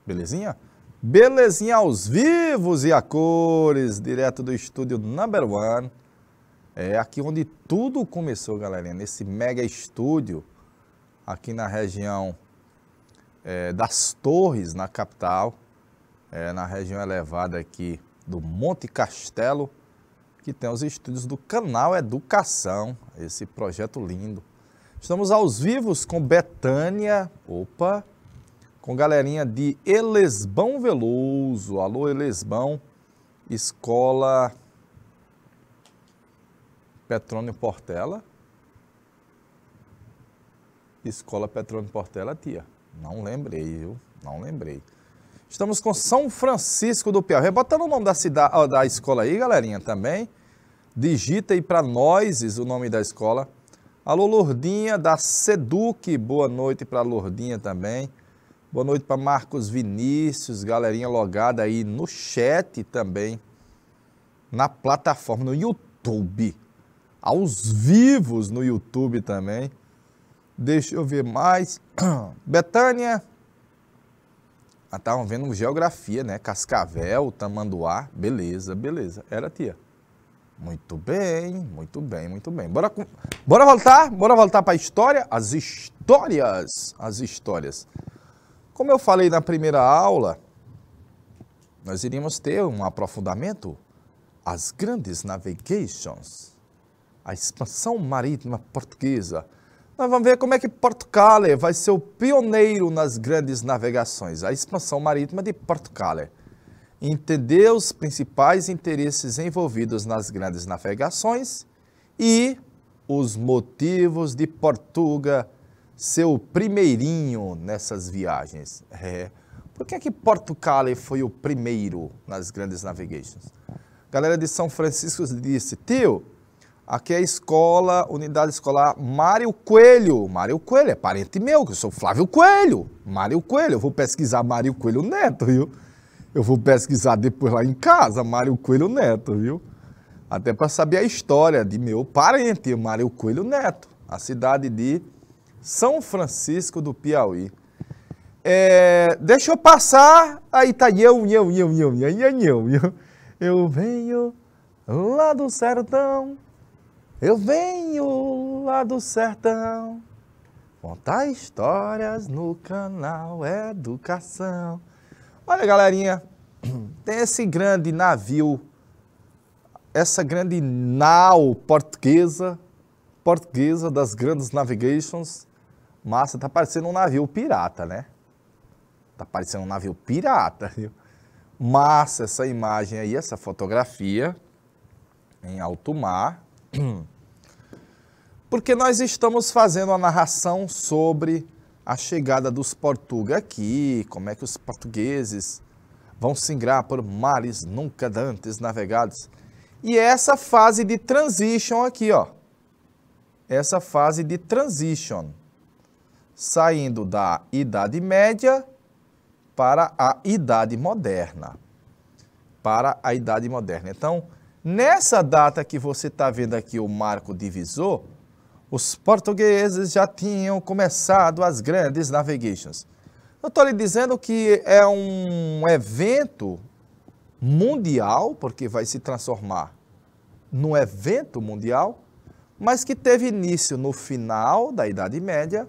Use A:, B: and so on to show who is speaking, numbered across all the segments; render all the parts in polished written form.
A: Belezinha? Belezinha aos vivos e a cores, direto do estúdio Number One. É aqui onde tudo começou, galerinha, nesse mega estúdio, aqui na região das Torres, na capital, na região elevada aqui do Monte Castelo, que tem os estúdios do Canal Educação, esse projeto lindo. Estamos aos vivos com Betânia, com galerinha de Elesbão Veloso. Alô, Elesbão, Escola Petrônio Portela. Escola Petrônio Portela, tia. Não lembrei, viu? Não lembrei. Estamos com São Francisco do Piauí. Botando o nome da cidade, da escola aí, galerinha, também. Digita aí para nós o nome da escola. Alô, Lourdinha da Seduc. Boa noite para Lourdinha também. Boa noite para Marcos Vinícius, galerinha logada aí no chat também. Na plataforma, no YouTube. Aos vivos no YouTube também. Deixa eu ver mais. Betânia. Estavam vendo geografia, né? Cascavel, Tamanduá. Beleza, beleza. Era, tia. Muito bem, muito bem, muito bem. Bora voltar para a história? As histórias. Como eu falei na primeira aula, nós iríamos ter um aprofundamento. As grandes navigations. A expansão marítima portuguesa. Nós vamos ver como é que Portugal vai ser o pioneiro nas grandes navegações, a expansão marítima de Portugal. Entender os principais interesses envolvidos nas grandes navegações e os motivos de Portugal ser o primeirinho nessas viagens. Por que Portugal foi o primeiro nas grandes navigations? A galera de São Francisco disse, tio, aqui é a escola, unidade escolar Mário Coelho. Mário Coelho é parente meu, que eu sou Flávio Coelho. Mário Coelho, eu vou pesquisar Mário Coelho Neto, viu? Eu vou pesquisar depois lá em casa, Mário Coelho Neto, viu? Até para saber a história de meu parente, Mário Coelho Neto. A cidade de São Francisco do Piauí. Deixa eu passar, aí tá eu venho lá do sertão. Eu venho lá do sertão, contar histórias no canal Educação. Olha, galerinha, tem esse grande navio, essa grande nau portuguesa das grandes navigations. Massa, tá parecendo um navio pirata, né? Tá parecendo um navio pirata, viu? Massa essa imagem aí, essa fotografia em alto mar. Porque nós estamos fazendo a narração sobre a chegada dos portugueses aqui, como é que os portugueses vão singrar por mares nunca antes navegados. E essa fase de transition aqui, ó. Essa fase de transition, saindo da Idade Média para a Idade Moderna. Então, nessa data que você está vendo aqui o marco divisor, os portugueses já tinham começado as grandes navigations. Eu estou lhe dizendo que é um evento mundial, porque vai se transformar num evento mundial, mas que teve início no final da Idade Média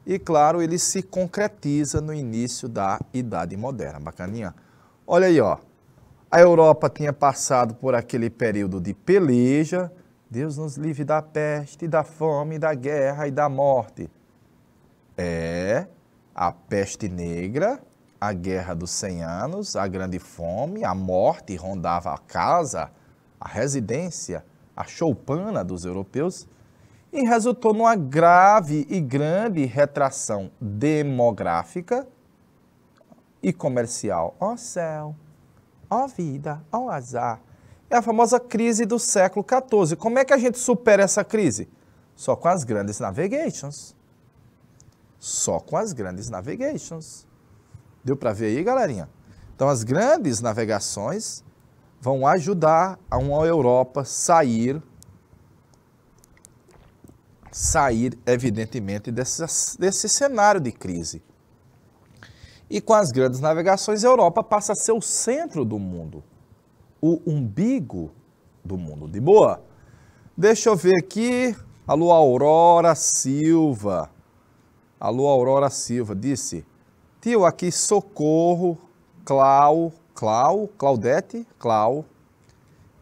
A: e, claro, ele se concretiza no início da Idade Moderna. Bacaninha? Olha aí, ó. A Europa tinha passado por aquele período de peleja. Deus nos livre da peste, da fome, da guerra e da morte. A peste negra, a guerra dos 100 anos, a grande fome, a morte rondava a casa, a residência, a choupana dos europeus e resultou numa grave e grande retração demográfica e comercial. Ó céu! Ó vida, ó azar. É a famosa crise do século XIV. Como é que a gente supera essa crise? Só com as grandes navigations. Só com as grandes navigations. Deu para ver aí, galerinha? Então, as grandes navegações vão ajudar a uma Europa sair, evidentemente, desse cenário de crise. E com as grandes navegações, a Europa passa a ser o centro do mundo, o umbigo do mundo. De boa? Deixa eu ver aqui. Alô, Aurora Silva. Alô, Aurora Silva, disse: tio, aqui Socorro, Claudete,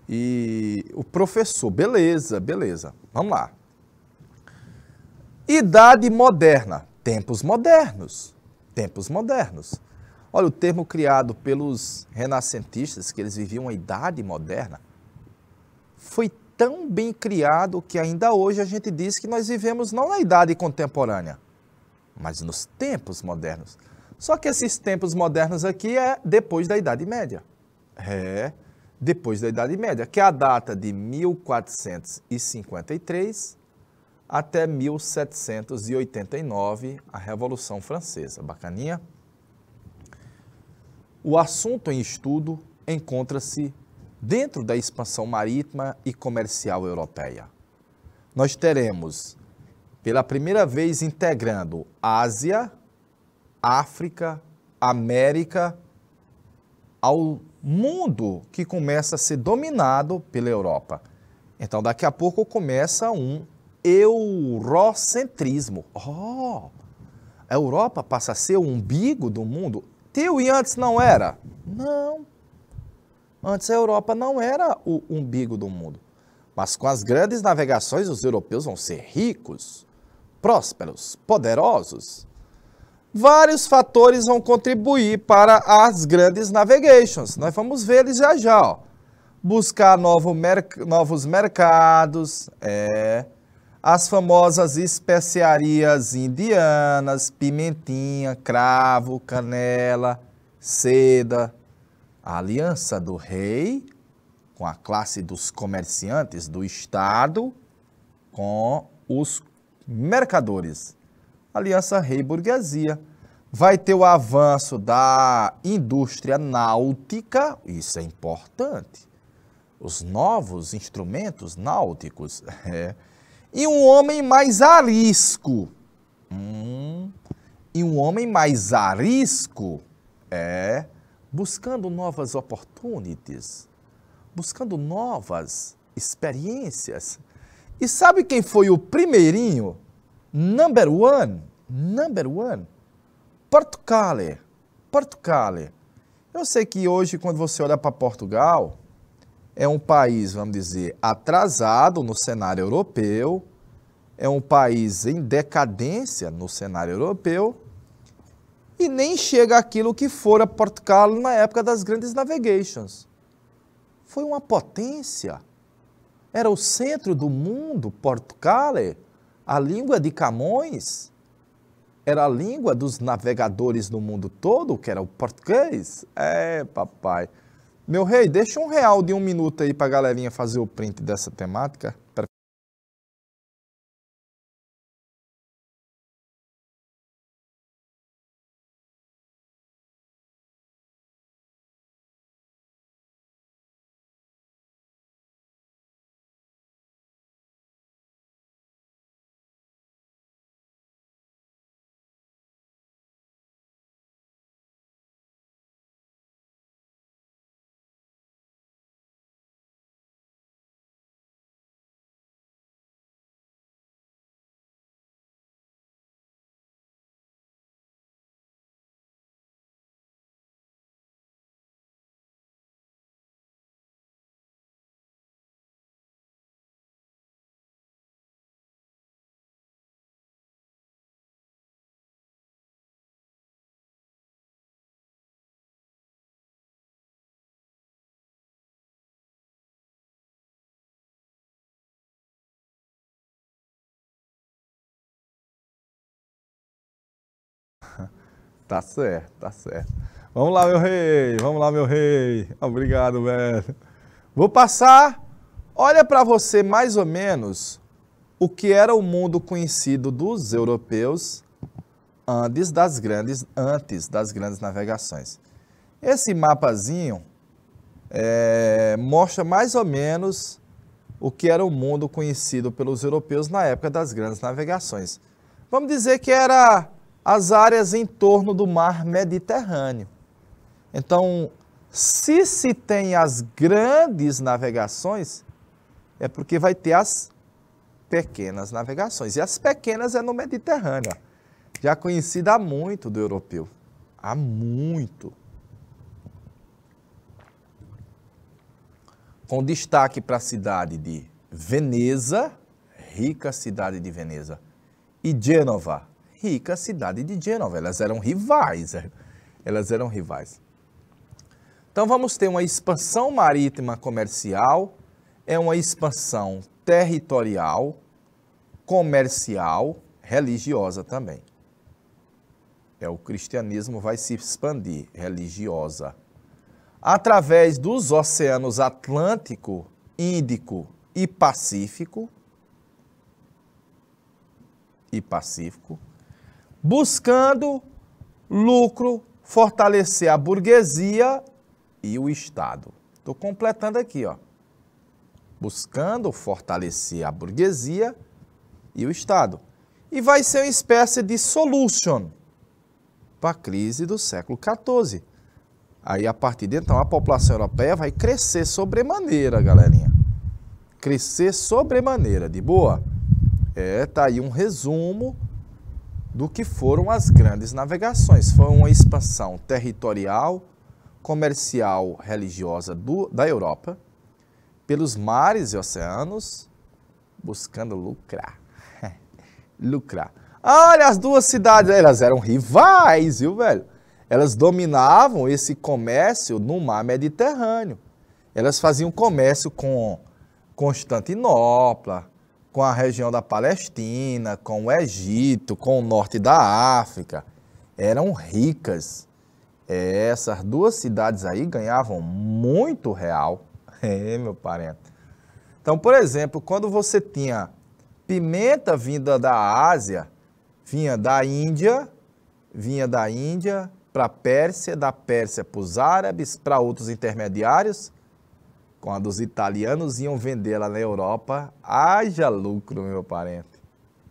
A: e o professor. Beleza, beleza. Vamos lá. Idade moderna, tempos modernos. Tempos modernos. Olha, o termo criado pelos renascentistas, que eles viviam a idade moderna, foi tão bem criado que ainda hoje a gente diz que nós vivemos não na idade contemporânea, mas nos tempos modernos. Só que esses tempos modernos aqui é depois da Idade Média. Depois da Idade Média, que é a data de 1453 até 1789, a Revolução Francesa. Bacaninha? O assunto em estudo encontra-se dentro da expansão marítima e comercial europeia. Nós teremos, pela primeira vez, integrando Ásia, África, América, ao mundo que começa a ser dominado pela Europa. Então, daqui a pouco começa um eurocentrismo. A Europa passa a ser o umbigo do mundo. Tio, e antes não era? Não. Antes a Europa não era o umbigo do mundo. Mas com as grandes navegações, os europeus vão ser ricos, prósperos, poderosos. Vários fatores vão contribuir para as grandes navigations. Nós vamos ver eles já já. Ó. Buscar novos mercados, as famosas especiarias indianas, pimentinha, cravo, canela, seda, a aliança do rei com a classe dos comerciantes do Estado com os mercadores. Aliança rei-burguesia. Vai ter o avanço da indústria náutica, isso é importante. Os novos instrumentos náuticos. E um homem mais arisco. E um homem mais arisco buscando novas oportunidades, buscando novas experiências. E sabe quem foi o primeirinho? Number one. Portugal. Eu sei que hoje, quando você olha para Portugal, é um país, vamos dizer, atrasado no cenário europeu, é um país em decadência no cenário europeu, e nem chega àquilo que fora Portugal na época das grandes navigations. Foi uma potência. Era o centro do mundo, Portugal. A língua de Camões era a língua dos navegadores no mundo todo, que era o português. Papai. Meu rei, deixa R$1 de 1 minuto aí para a galerinha fazer o print dessa temática. Tá certo, tá certo. Vamos lá, meu rei. Obrigado, velho. Vou passar, olha para você mais ou menos o que era o mundo conhecido dos europeus antes das grandes navegações. Esse mapazinho mostra mais ou menos o que era o mundo conhecido pelos europeus na época das grandes navegações. Vamos dizer que era as áreas em torno do mar Mediterrâneo. Então, se tem as grandes navegações, é porque vai ter as pequenas navegações. E as pequenas é no Mediterrâneo, ó. Já conhecida há muito do europeu. Há muito. Com destaque para a cidade de Veneza, rica cidade de Veneza, e Gênova, rica cidade de Gênova. Elas eram rivais. Então vamos ter uma expansão marítima comercial, é uma expansão territorial, comercial, religiosa também. O cristianismo vai se expandir, religiosa. Através dos oceanos Atlântico, Índico e Pacífico, buscando lucro, fortalecer a burguesia e o Estado. Estou completando aqui, ó. Buscando fortalecer a burguesia e o Estado. E vai ser uma espécie de solution para a crise do século XIV. Aí, a partir de então, a população europeia vai crescer sobremaneira, galerinha. Crescer sobremaneira, de boa? Tá aí um resumo do que foram as grandes navegações. Foi uma expansão territorial, comercial, religiosa da Europa, pelos mares e oceanos, buscando lucrar. Lucrar. Olha, as duas cidades, elas eram rivais, viu, velho? Elas dominavam esse comércio no mar Mediterrâneo. Elas faziam comércio com Constantinopla, com a região da Palestina, com o Egito, com o norte da África. Eram ricas. Essas duas cidades aí ganhavam muito real. Meu parente. Então, por exemplo, quando você tinha pimenta vinda da Ásia, vinha da Índia para a Pérsia, da Pérsia para os árabes, para outros intermediários, quando os italianos iam vender lá na Europa, haja lucro, meu parente,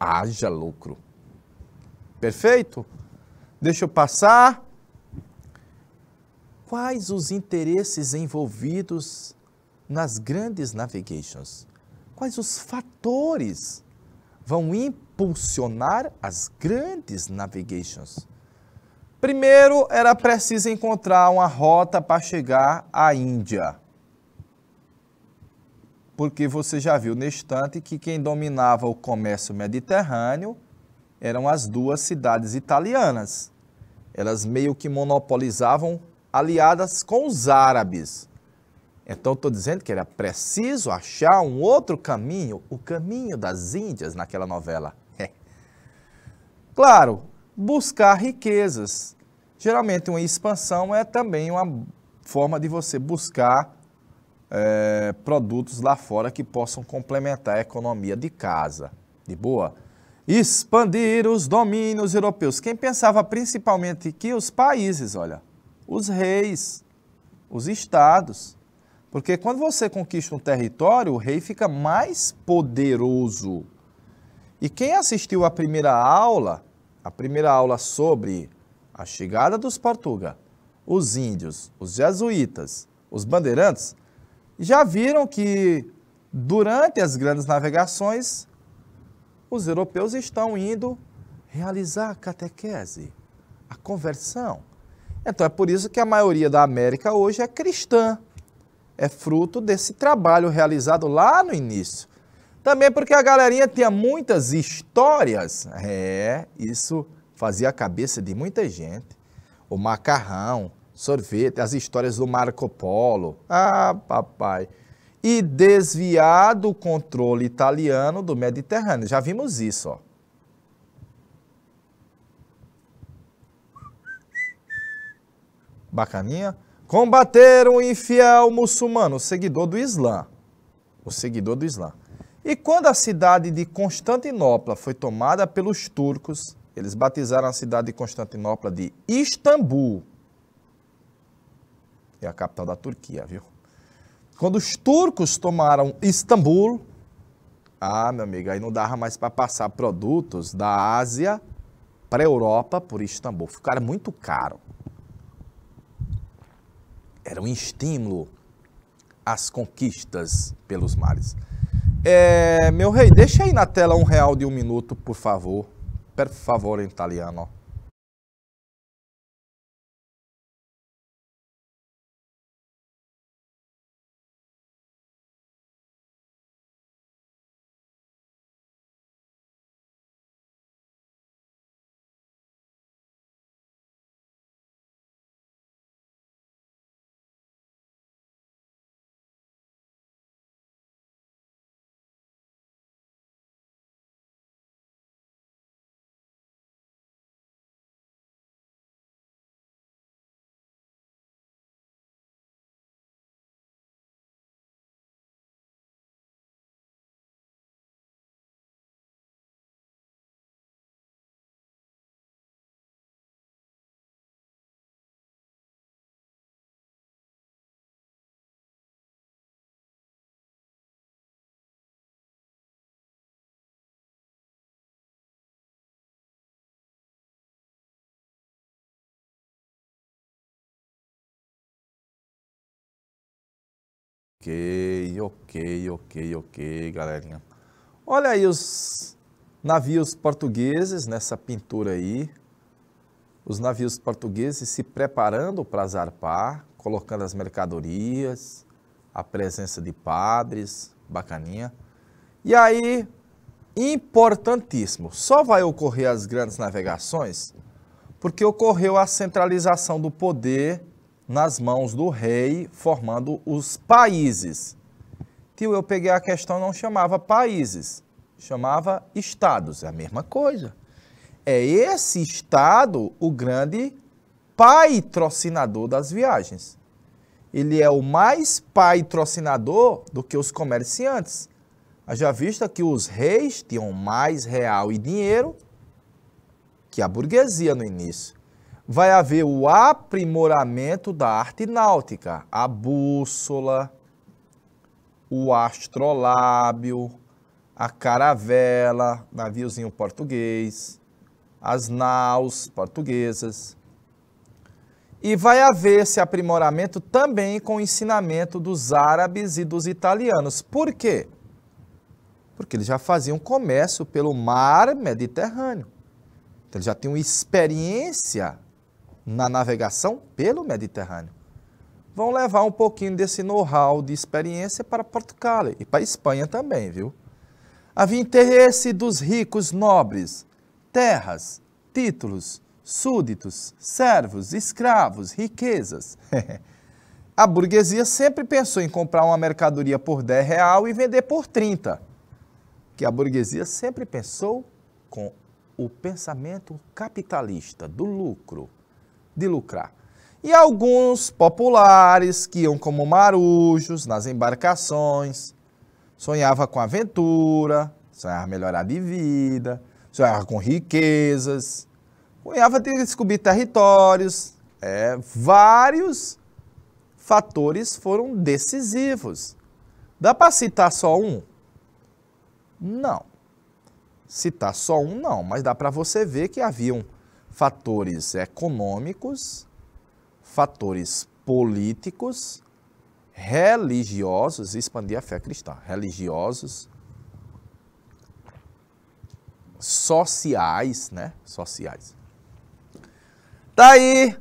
A: haja lucro. Perfeito? Deixa eu passar. Quais os interesses envolvidos nas grandes navigations? Quais os fatores vão impulsionar as grandes navigations? Primeiro, era preciso encontrar uma rota para chegar à Índia. Porque você já viu neste instante que quem dominava o comércio mediterrâneo eram as duas cidades italianas. Elas meio que monopolizavam, aliadas com os árabes. Então, estou dizendo que era preciso achar um outro caminho, o caminho das Índias naquela novela. Claro, buscar riquezas. Geralmente, uma expansão é também uma forma de você buscar produtos lá fora que possam complementar a economia de casa. De boa? Expandir os domínios europeus. Quem pensava principalmente que os países, olha, os reis, os estados. Porque quando você conquista um território, o rei fica mais poderoso. E quem assistiu à primeira aula sobre a chegada dos portugueses, os índios, os jesuítas, os bandeirantes, já viram que durante as grandes navegações, os europeus estão indo realizar a catequese, a conversão. Então é por isso que a maioria da América hoje é cristã. É fruto desse trabalho realizado lá no início. Também porque a galerinha tinha muitas histórias. Isso fazia a cabeça de muita gente. O macarrão, sorvete, as histórias do Marco Polo. Ah, papai. E desviar do controle italiano do Mediterrâneo. Já vimos isso, ó. Bacaninha. Combater o infiel muçulmano, o seguidor do Islã. E quando a cidade de Constantinopla foi tomada pelos turcos, eles batizaram a cidade de Constantinopla de Istambul. É a capital da Turquia, viu? Quando os turcos tomaram Istambul, meu amigo, aí não dava mais para passar produtos da Ásia para a Europa por Istambul. Ficaram muito caro. Era um estímulo às conquistas pelos mares. Meu rei, deixa aí na tela R$1 de 1 minuto, por favor. Per favore, em italiano. Ok, galerinha. Olha aí os navios portugueses nessa pintura aí. Os navios portugueses se preparando para zarpar, colocando as mercadorias, a presença de padres, bacaninha. E aí, importantíssimo, só vai ocorrer as grandes navegações porque ocorreu a centralização do poder nas mãos do rei, formando os países. Tio, eu peguei a questão, não chamava países, chamava estados, é a mesma coisa. É esse estado o grande patrocinador das viagens. Ele é o mais patrocinador do que os comerciantes. Já vista que os reis tinham mais real e dinheiro que a burguesia no início. Vai haver o aprimoramento da arte náutica, a bússola, o astrolábio, a caravela, naviozinho português, as naus portuguesas. E vai haver esse aprimoramento também com o ensinamento dos árabes e dos italianos. Por quê? Porque eles já faziam comércio pelo mar Mediterrâneo. Então, eles já tinham experiência na navegação pelo Mediterrâneo. Vão levar um pouquinho desse know-how de experiência para Portugal e para a Espanha também, viu? Havia interesse dos ricos nobres, terras, títulos, súditos, servos, escravos, riquezas. A burguesia sempre pensou em comprar uma mercadoria por R$10 e vender por 30. Que a burguesia sempre pensou com o pensamento capitalista, do lucro, de lucrar. E alguns populares que iam como marujos nas embarcações, sonhava com aventura, sonhava melhorar de vida, sonhava com riquezas, sonhava de descobrir territórios. Vários fatores foram decisivos. Dá para citar só um? Não. Citar só um não, mas dá para você ver que haviam fatores econômicos, fatores políticos, religiosos, expandir a fé cristã, religiosos, sociais, né? Sociais. Daí,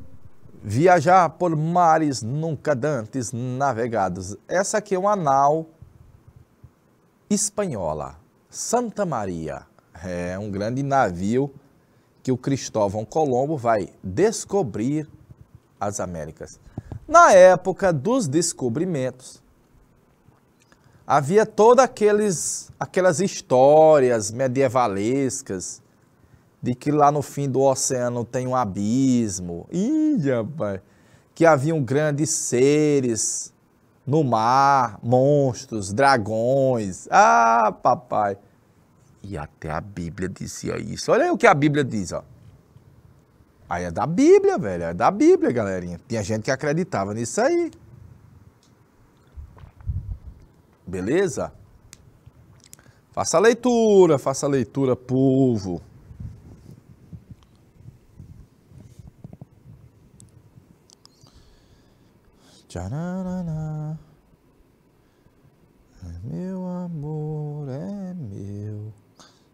A: viajar por mares nunca dantes navegados. Essa aqui é uma nau espanhola, Santa Maria. É um grande navio que o Cristóvão Colombo vai descobrir as Américas. Na época dos descobrimentos, havia todas aquelas histórias medievalescas de que lá no fim do oceano tem um abismo. Ih, rapaz! Que haviam grandes seres no mar, monstros, dragões. Ah, papai! E até a Bíblia dizia isso. Olha aí o que a Bíblia diz, ó. Aí é da Bíblia, velho. É da Bíblia, galerinha. Tinha gente que acreditava nisso aí. Beleza? Faça a leitura, povo. Tchararana. Meu amor é meu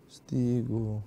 A: castigo.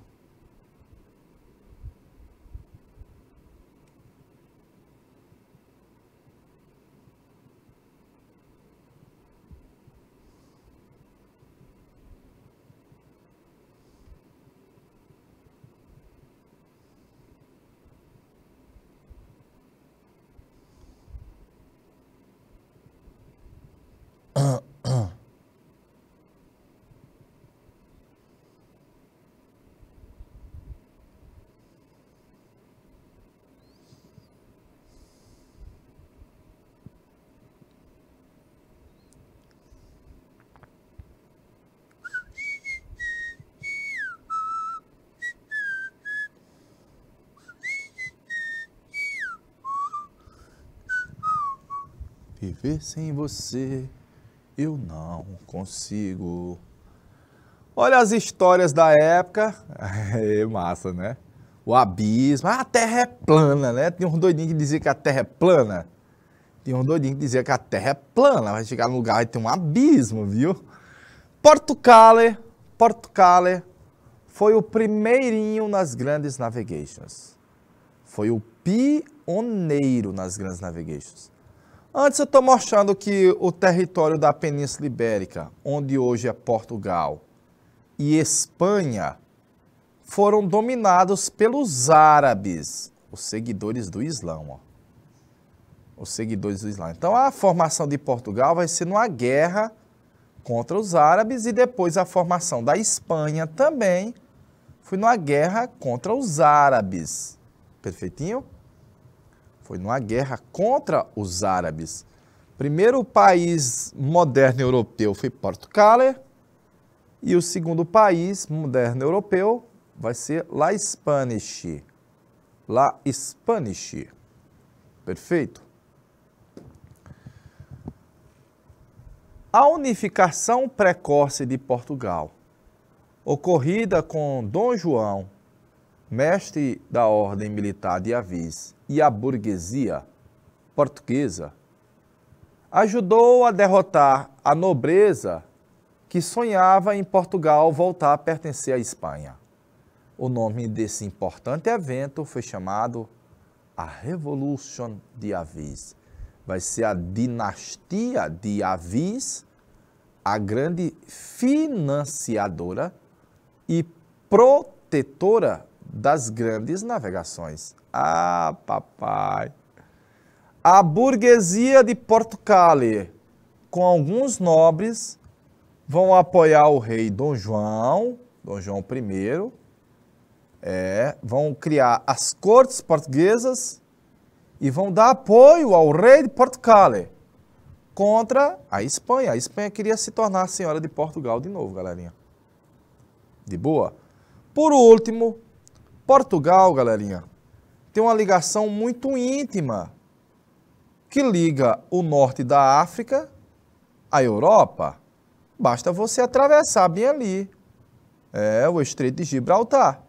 A: Viver sem você, eu não consigo. Olha as histórias da época. É massa, né? O abismo. Ah, a Terra é plana, né? Tinha uns doidinhos que diziam que a Terra é plana. Tinha uns doidinhos que diziam que a Terra é plana. Vai chegar no lugar e ter um abismo, viu? Portugal foi o primeirinho nas grandes navigations. Foi o pioneiro nas grandes navigations. Antes eu estou mostrando que o território da Península Ibérica, onde hoje é Portugal, e Espanha, foram dominados pelos árabes, os seguidores do Islã. Ó. Os seguidores do Islã. Então a formação de Portugal vai ser numa guerra contra os árabes e depois a formação da Espanha também foi numa guerra contra os árabes. Perfeitinho? Foi numa guerra contra os árabes. Primeiro país moderno europeu foi Portugal e o segundo país moderno europeu vai ser La Spanish. La Spanish. Perfeito? A unificação precoce de Portugal, ocorrida com Dom João, mestre da ordem militar de Avis, e a burguesia portuguesa, ajudou a derrotar a nobreza que sonhava em Portugal voltar a pertencer à Espanha. O nome desse importante evento foi chamado a Revolution de Avis. Vai ser a dinastia de Avis, a grande financiadora e protetora das grandes navegações. Ah, papai! A burguesia de Portugal, com alguns nobres, vão apoiar o rei Dom João I, vão criar as cortes portuguesas e vão dar apoio ao rei de Portugal contra a Espanha. A Espanha queria se tornar a senhora de Portugal de novo, galerinha. De boa? Por último, Portugal, galerinha, tem uma ligação muito íntima que liga o norte da África à Europa. Basta você atravessar bem ali, o Estreito de Gibraltar.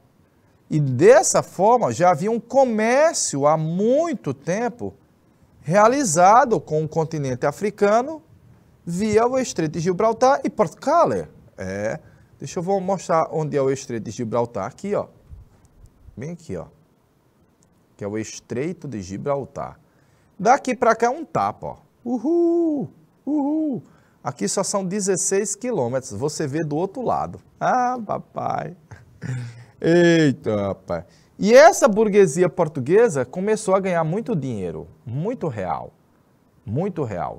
A: E dessa forma já havia um comércio há muito tempo realizado com o continente africano via o Estreito de Gibraltar e Portugal. Deixa eu mostrar onde é o Estreito de Gibraltar. Aqui, ó. Bem aqui, ó. Que é o Estreito de Gibraltar. Daqui para cá é um tapa, ó. Uhul! Uhul! Aqui só são 16 quilômetros. Você vê do outro lado. Ah, papai! Eita, rapaz! E essa burguesia portuguesa começou a ganhar muito dinheiro, muito real,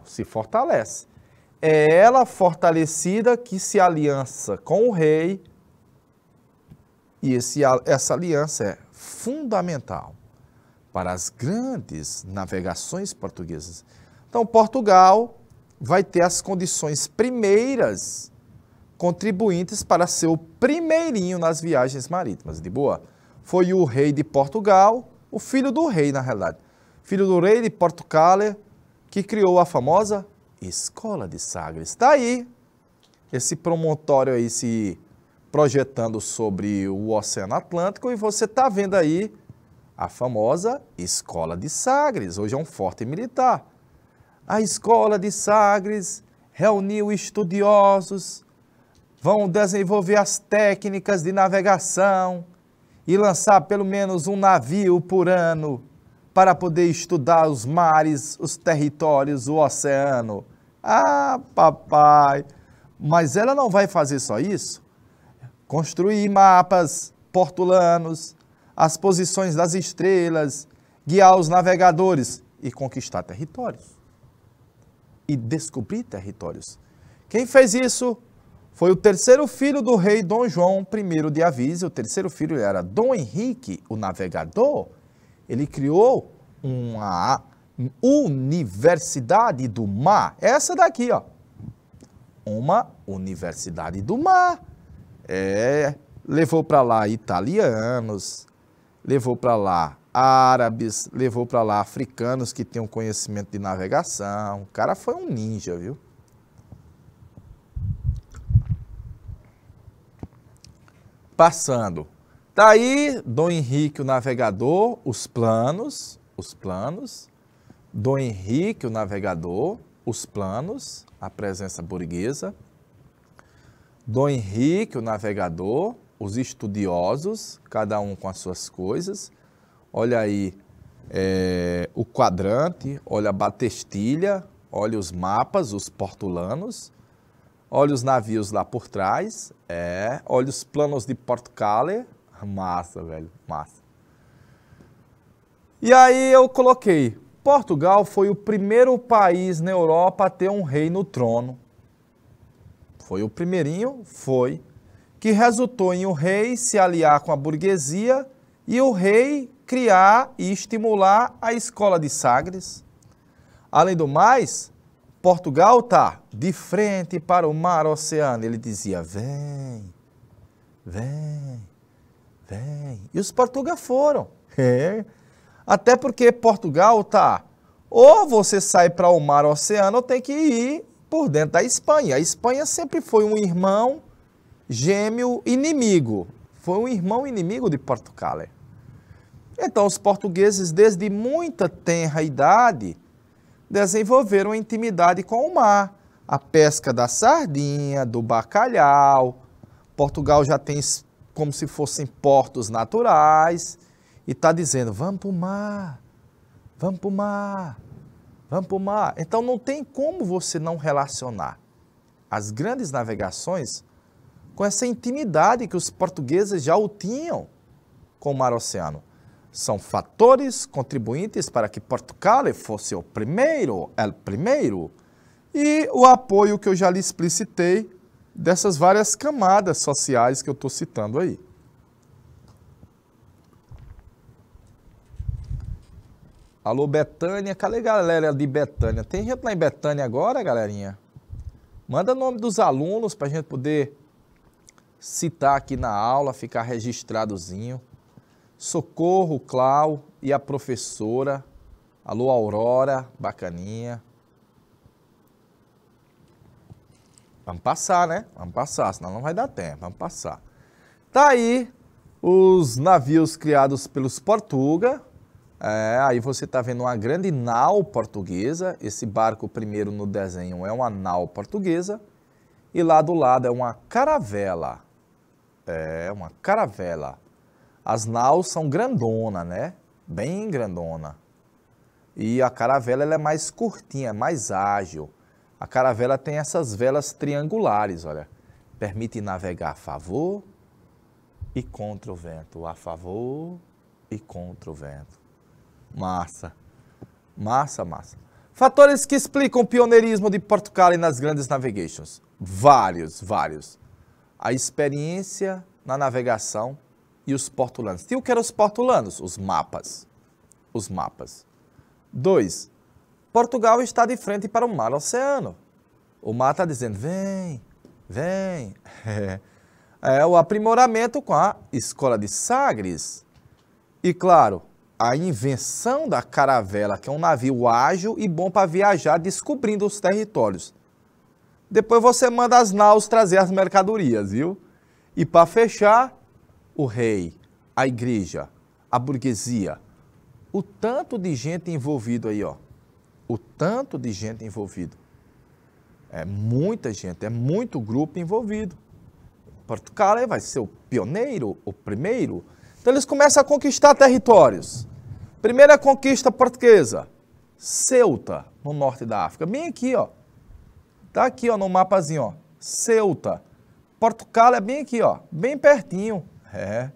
A: se fortalece. É ela fortalecida que se aliança com o rei e essa aliança é fundamental para as grandes navegações portuguesas. Então, Portugal vai ter as condições primeiras contribuintes para ser o primeirinho nas viagens marítimas, de boa? Foi o rei de Portugal, o filho do rei, na realidade, filho do rei de Portugal, que criou a famosa Escola de Sagres. Está aí esse promontório aí se projetando sobre o Oceano Atlântico e você está vendo aí a famosa Escola de Sagres. Hoje é um forte militar. A escola de Sagres reuniu estudiosos, vão desenvolver as técnicas de navegação e lançar pelo menos um navio por ano para poder estudar os mares, os territórios, o oceano. Ah, papai! Mas ela não vai fazer só isso? Construir mapas portulanos, as posições das estrelas, guiar os navegadores e conquistar territórios. E descobrir territórios. Quem fez isso foi o terceiro filho do rei Dom João I de Avise. O terceiro filho era Dom Henrique, o navegador. Ele criou uma universidade do mar. Essa daqui, ó. Uma universidade do mar. Levou para lá italianos, levou para lá árabes, levou para lá africanos que tinham conhecimento de navegação. O cara foi um ninja, viu? Passando. Tá aí Dom Henrique, o navegador, os planos. Dom Henrique, o navegador, os planos, a presença burguesa. Dom Henrique, o navegador, os estudiosos, cada um com as suas coisas. Olha aí o quadrante, olha a batestilha, olha os mapas, os portulanos, olha os navios lá por trás, olha os planos de Portugal. Massa, velho, massa. E aí eu coloquei, Portugal foi o primeiro país na Europa a ter um rei no trono. Foi o primeirinho, foi, que resultou em o rei se aliar com a burguesia e o rei criar e estimular a escola de Sagres. Além do mais, Portugal está de frente para o mar oceano. Ele dizia, vem, vem, vem. E os portugueses foram. Até porque Portugal está, ou você sai para o mar oceano, ou tem que ir por dentro da Espanha. A Espanha sempre foi um irmão gêmeo inimigo. Foi um irmão inimigo de Portugal. Então, os portugueses, desde muita tenra idade, desenvolveram intimidade com o mar. A pesca da sardinha, do bacalhau. Portugal já tem como se fossem portos naturais. E está dizendo, vamos para o mar, vamos para o mar, vamos para o mar. Então, não tem como você não relacionar as grandes navegações com essa intimidade que os portugueses já o tinham com o mar-oceano. São fatores contribuintes para que Portugal fosse o primeiro, e o apoio que eu já lhe explicitei dessas várias camadas sociais que eu estou citando aí. Alô, Betânia, cadê a galera de Betânia? Tem gente lá em Betânia agora, galerinha? Manda o nome dos alunos para a gente poder citar aqui na aula, ficar registradozinho. Socorro, Clau e a professora. Alô, Aurora, bacaninha. Vamos passar, né? Vamos passar, senão não vai dar tempo. Vamos passar. Tá aí os navios criados pelos portugueses. Aí você está vendo uma grande nau portuguesa. Esse barco primeiro no desenho é uma nau portuguesa. E lá do lado é uma caravela. Uma caravela. As naus são grandona, né? Bem grandona. E a caravela ela é mais curtinha, mais ágil. A caravela tem essas velas triangulares, olha. Permite navegar a favor e contra o vento. A favor e contra o vento. Massa. Massa, massa. Fatores que explicam o pioneirismo de Portugal nas grandes navigations. Vários. A experiência na navegação e os portulanos. E o que eram os portulanos? Os mapas. 2. Portugal está de frente para o mar oceano. O mar está dizendo, vem. É o aprimoramento com a escola de Sagres. E claro, a invenção da caravela, que é um navio ágil e bom para viajar, descobrindo os territórios. Depois você manda as naus trazer as mercadorias, viu? E para fechar, o rei, a igreja, a burguesia, o tanto de gente envolvido aí, ó. o tanto de gente envolvida. É muita gente, é muito grupo envolvido. Portugal vai ser o pioneiro, o primeiro. Então eles começam a conquistar territórios. Primeira conquista portuguesa, Ceuta, no norte da África. Bem aqui, ó. Tá aqui, ó, no mapazinho, ó. Ceuta. Portugal é bem aqui, ó. Bem pertinho. É.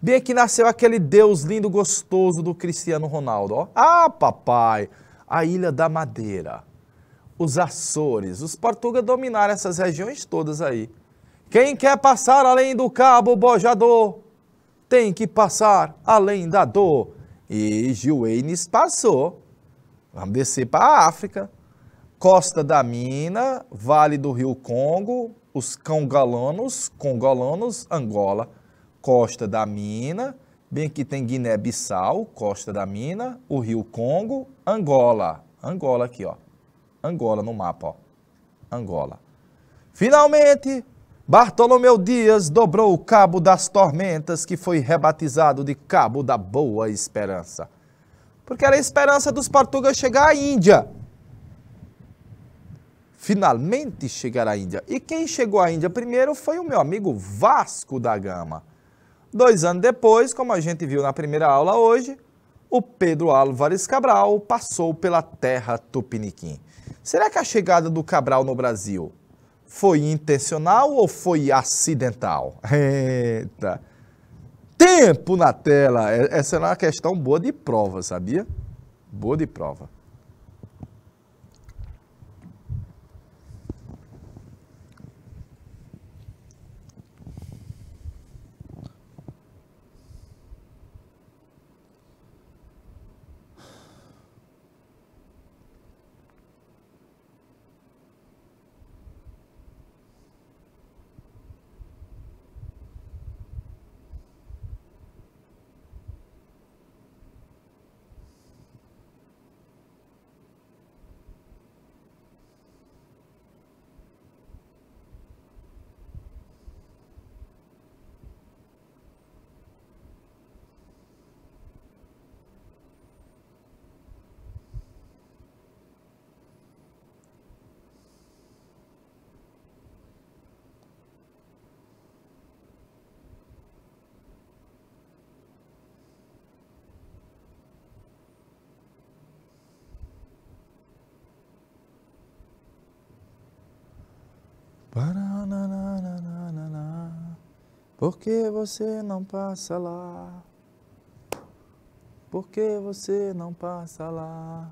A: Bem aqui nasceu aquele Deus lindo, gostoso do Cristiano Ronaldo, ó. Ah, papai! A Ilha da Madeira, os Açores, os portugueses dominaram essas regiões todas aí. Quem quer passar além do Cabo Bojador, tem que passar além da dor. E Gil Eines passou. Vamos descer para a África. Costa da Mina, Vale do Rio Congo, os congolanos, Angola. Costa da Mina, bem aqui tem Guiné-Bissau, Costa da Mina, o Rio Congo, Angola. Angola aqui, ó. Angola no mapa, ó. Angola. Finalmente, Bartolomeu Dias dobrou o Cabo das Tormentas, que foi rebatizado de Cabo da Boa Esperança. Porque era a esperança dos portugueses chegar à Índia. Finalmente chegar à Índia. E quem chegou à Índia primeiro foi o meu amigo Vasco da Gama. 2 anos depois, como a gente viu na primeira aula hoje, o Pedro Álvares Cabral passou pela terra tupiniquim. Será que a chegada do Cabral no Brasil foi intencional ou foi acidental? Eita! Tempo na tela! Essa é uma questão boa de prova, sabia? Boa de prova. Por que você não passa lá? Por que você não passa lá?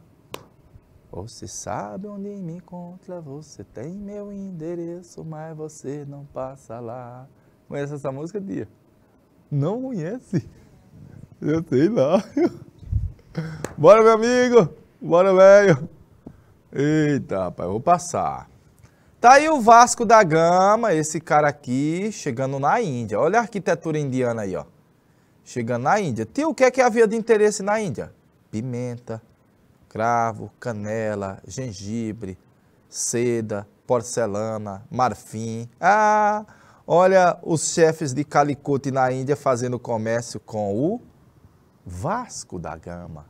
A: Você sabe onde me encontra, você tem meu endereço, mas você não passa lá. Conhece essa música, Tia? Não conhece? Eu sei lá. Bora, meu amigo! Bora, velho! Eita, rapaz, eu vou passar. Tá aí o Vasco da Gama, esse cara aqui, chegando na Índia. Olha a arquitetura indiana aí, ó. Chegando na Índia. Tio, o que é que havia de interesse na Índia? Pimenta, cravo, canela, gengibre, seda, porcelana, marfim. Ah, olha os chefes de Calicut na Índia fazendo comércio com o Vasco da Gama.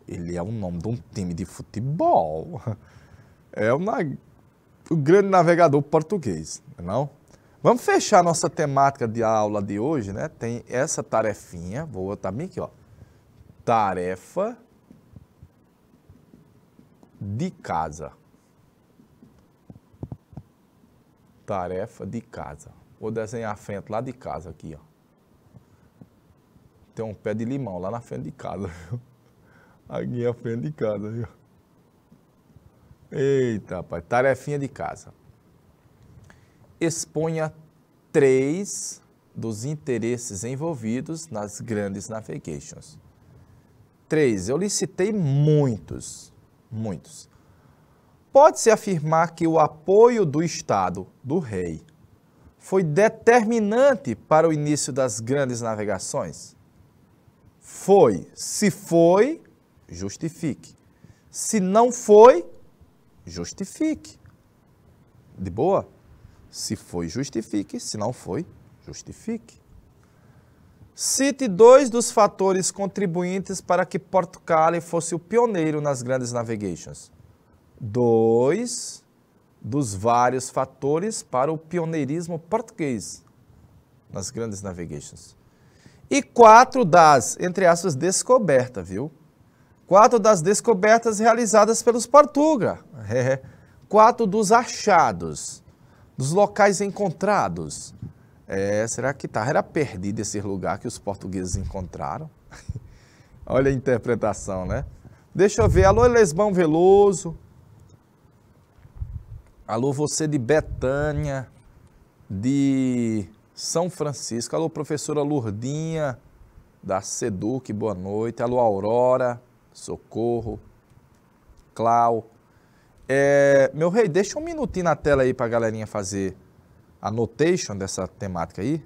A: Ele é o nome de um time de futebol. É o grande navegador português, não? Vamos fechar nossa temática de aula de hoje, né? Tem essa tarefinha, vou botar bem aqui, ó. Tarefa de casa. Tarefa de casa. Vou desenhar a frente lá de casa aqui, ó. Tem um pé de limão lá na frente de casa, viu? Aqui é a frente de casa, viu? Eita, rapaz, tarefinha de casa. Exponha 3 dos interesses envolvidos nas grandes navigations. 3, eu lhe citei muitos. Pode-se afirmar que o apoio do Estado, do rei, foi determinante para o início das grandes navegações? Foi. Se foi, justifique. Se não foi, justifique. De boa? Se foi, justifique. Se não foi, justifique. Cite 2 dos fatores contribuintes para que Portugal fosse o pioneiro nas grandes navigations. 2 dos vários fatores para o pioneirismo português nas grandes navigations. E 4 das, entre aspas, descobertas, viu? 4 das descobertas realizadas pelos portugueses. 4 dos achados, dos locais encontrados. Será que era perdido esse lugar que os portugueses encontraram? Olha a interpretação, né? Deixa eu ver. Alô, Lesbão Veloso. Alô, você de Betânia, de São Francisco. Alô, professora Lourdinha, da Seduc, boa noite. Alô, Aurora, Socorro, Clau. Meu rei, deixa um minutinho na tela aí para a galerinha fazer a notation dessa temática aí.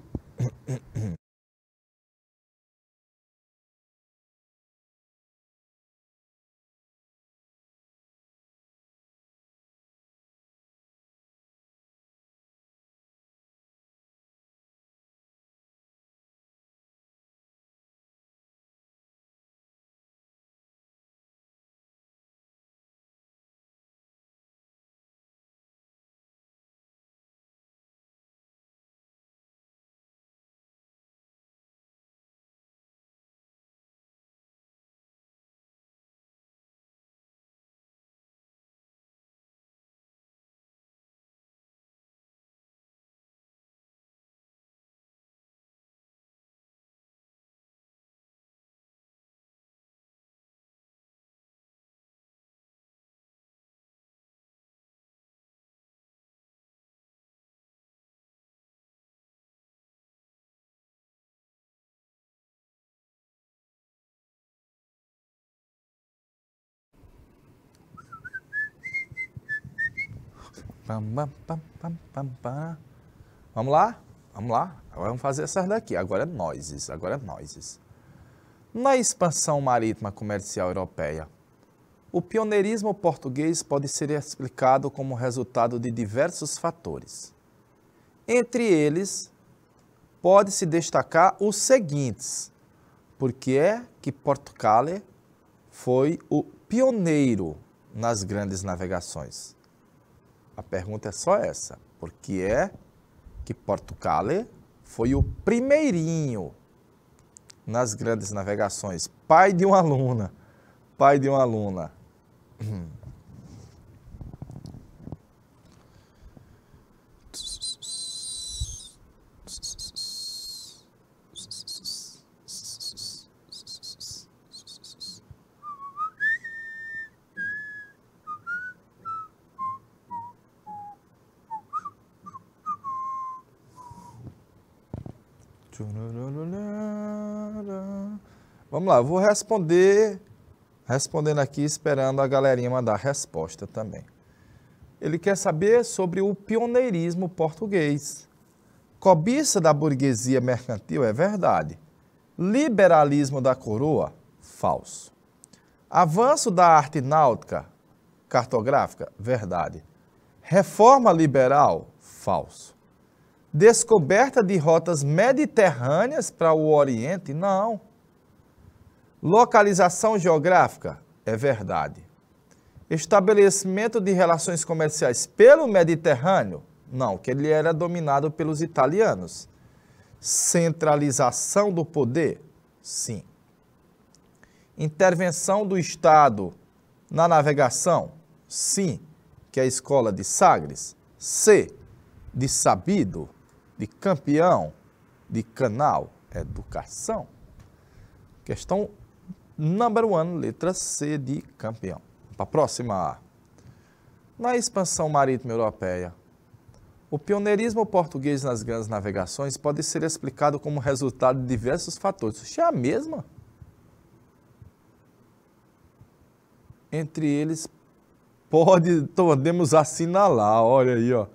A: Vamos lá? Vamos lá? Agora vamos fazer essas daqui. Agora é noises. Na expansão marítima comercial europeia, o pioneirismo português pode ser explicado como resultado de diversos fatores. Entre eles, pode-se destacar os seguintes. Por que é que Portugal foi o pioneiro nas grandes navegações? A pergunta é só essa. Por que é que Portugal foi o primeirinho nas grandes navegações? Pai de uma aluna. Vamos lá, eu vou respondendo aqui, esperando a galerinha mandar a resposta também. Ele quer saber sobre o pioneirismo português. Cobiça da burguesia mercantil, é verdade. Liberalismo da coroa, falso. Avanço da arte náutica, cartográfica, verdade. Reforma liberal, falso. Descoberta de rotas mediterrâneas para o Oriente, não. Localização geográfica, é verdade. Estabelecimento de relações comerciais pelo Mediterrâneo, não, que ele era dominado pelos italianos. Centralização do poder, sim. Intervenção do Estado na navegação, sim, que é a escola de Sagres. C, de sabido, de campeão, de canal, educação. Questão number 1, letra C de campeão. Para a próxima. Na expansão marítima europeia, o pioneirismo português nas grandes navegações pode ser explicado como resultado de diversos fatores. Isso é a mesma? Entre eles, podemos assinalar, olha aí, ó.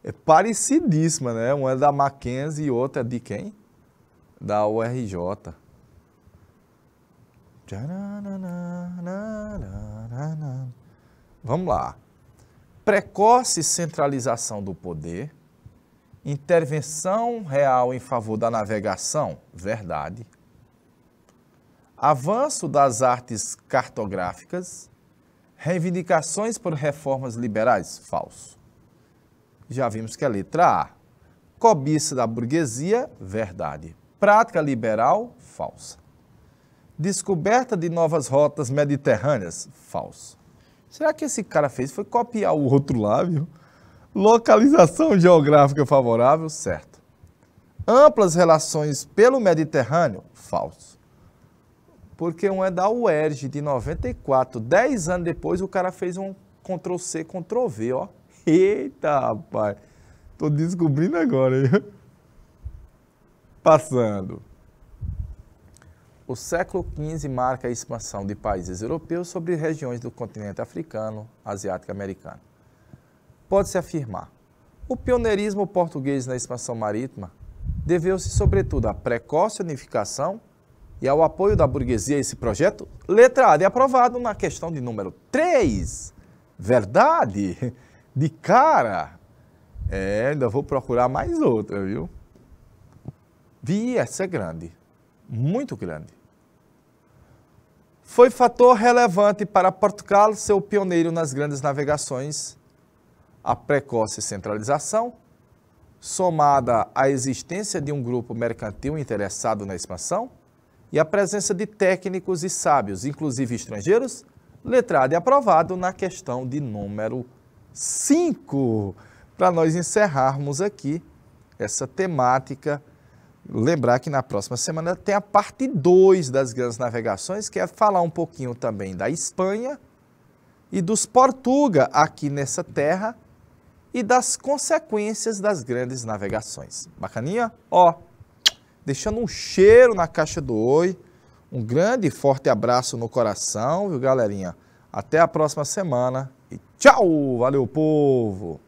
A: É parecidíssima, né? Uma é da Mackenzie e outra é de quem? Da URJ. Vamos lá. Precoce centralização do poder, Intervenção real em favor da navegação, verdade. Avanço das artes cartográficas, reivindicações por reformas liberais, falso. Já vimos que a letra A. Cobiça da burguesia, verdade. Prática liberal, falsa. Descoberta de novas rotas mediterrâneas, falso. Será que esse cara fez? Foi copiar o outro lá, viu? Localização geográfica favorável, certo. Amplas relações pelo Mediterrâneo, falso. Porque um é da UERJ, de 94. 10 anos depois, o cara fez um Ctrl+C, Ctrl+V, ó. Eita, rapaz. Tô descobrindo agora, hein? Passando. O século XV marca a expansão de países europeus sobre regiões do continente africano, asiático e americano. Pode-se afirmar, o pioneirismo português na expansão marítima deveu-se sobretudo à precoce unificação e ao apoio da burguesia a esse projeto, letra A de aprovado na questão de número 3. Verdade? De cara? Ainda vou procurar mais outra, viu? Essa é grande, muito grande. Foi fator relevante para Portugal ser o pioneiro nas grandes navegações, a precoce centralização, somada à existência de um grupo mercantil interessado na expansão e a presença de técnicos e sábios, inclusive estrangeiros, letra A de aprovado na questão de número 5. Para nós encerrarmos aqui essa temática, lembrar que na próxima semana tem a parte 2 das grandes navegações, que é falar um pouquinho também da Espanha e dos Portuga aqui nessa terra e das consequências das grandes navegações. Bacaninha? Ó, deixando um cheiro na caixa do Oi, um grande e forte abraço no coração, viu, galerinha? Até a próxima semana e tchau! Valeu, povo!